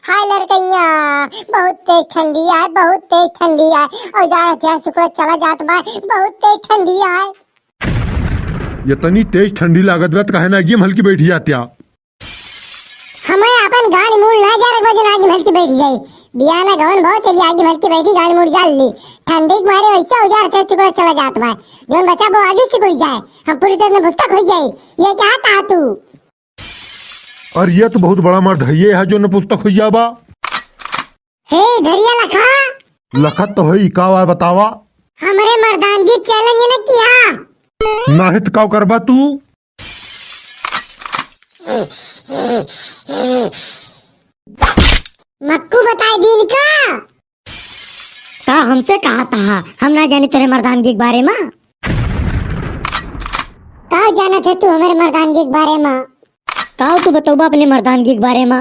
हाय लड़कैया, बहुत तेज ठंडी है, बहुत तेज ठंडी है। और जा शुक्र चला जात बा, बहुत तेज ठंडी है। इतनी तेज ठंडी लागत बा काहे ना एकदम हल्की बैठी आत्या। हमें अपन गाड़ी मूड ना जा बजे आगे भटकी बैठ जाई। बिया में गवन बहुत चली आगे भटकी बैठी गाड़ी मूड जाल ली। ठंडी के मारे वैसे हो जा रहा शुक्र चला जात बा। जोन बच्चा वो आगे सिकुड़ जाए, हम पूरी तरह भुस्तक हो जाई। ये चाहता तू? और ये तो बहुत बड़ा मर्द है ये है जो न पुस्तक हो जाबा। हे धरिया लखा, लखत तो है का वा बतावा। हमरे मर्दानगी चैलेंज ने किया ना हित का करबा तू। मक्कू बताए दिन का हमसे कहा था हम ना जाने तेरे मर्दानगी के बारे में। का जाना थे तू हमारे मर्दानगी के बारे में? काओ तू बताओ अपने मर्दानगी के बारे में।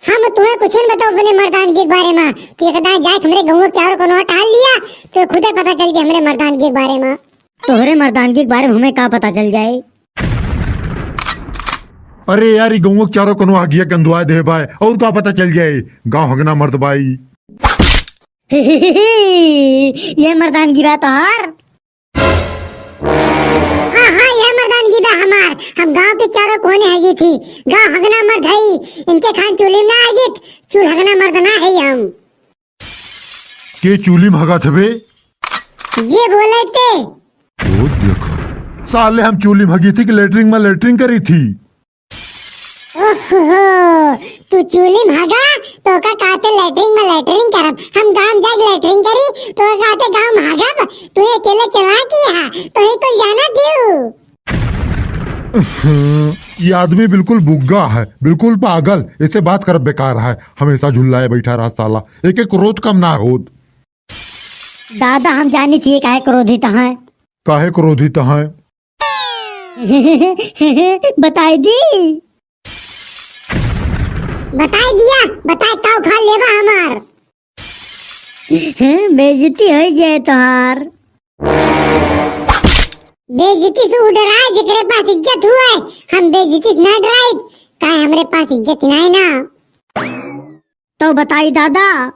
हम तुम्हें कुछ नहीं बताओ अपने मर्दानगी के बारे में। तू एकदा जाए हमरे गांव के चारों कोनो टाल लिया तो खुद ही पता चल जाए हमरे मर्दानगी के बारे में। तोहरे मर्दानगी के बारे में हमें का पता चल जाए? अरे यार ये गाँव के चारों कोनो आगिया गंदुआ दे भाई और का पता चल जाए गाँव हगना मर्द बाई। ये मर्दानगी बात हार। हाँ यह मर्दानगी बा हमार। हम गांव के चारों कोने हैगी थी। गांव हगना मर्द है, इनके खान चूल्हे ना आगित चूल हगना मर्द ना है। हम के चूली में हगा थे ये बोले थे। ओ देखो साले हम चूली में हगी थी कि लेटरिंग में लेटरिंग करी थी। ओहो तू चूली में हगा तो का कहते लेटरिंग में लेटरिंग करब। हम गांव जाके लेटरिंग करी तो का कहते गांव में हगब। तू अकेले चला किया तो ही तो जाना दियो। ये आदमी बिल्कुल बुग्गा है, बिल्कुल पागल। इससे बात कर बेकार है, हमेशा झुल्लाए बैठा रहा साला। एक एक क्रोध कम ना हो। दादा हम जानी थी काहे क्रोधित है। काहे क्रोधित है? बताई दी, बताई दिया, बताए ताऊ खा लेबा हमार। बेइज्जती हो जाए तोहार। बेइज्जती से डराए जेकरे पास इज्जत हुए। हम बेइज्जती से ना डराए काहे हमरे पास इज्जत नहीं ना। तो बताई दादा।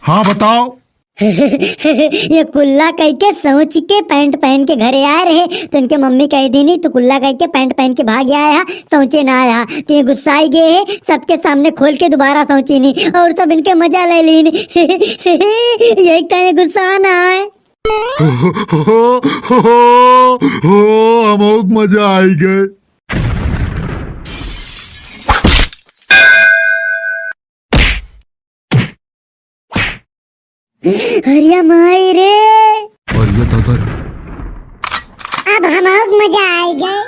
हाँ बताओ। ये कुल्ला कह के सोच के पैंट पहन के घरे आए रहे तो इनके मम्मी कह दी नहीं तो कुल्ला कह के पैंट पहन के भाग आया सोचे ना आया तो ये गुस्साई गए है। सबके सामने खोल के दोबारा सोची नहीं और सब इनके मजा ले ली। यही कहे गुस्सा ना आए। हम मजा आई गए। अरे माई रे, और ये दादा अब हम मजा आई गए।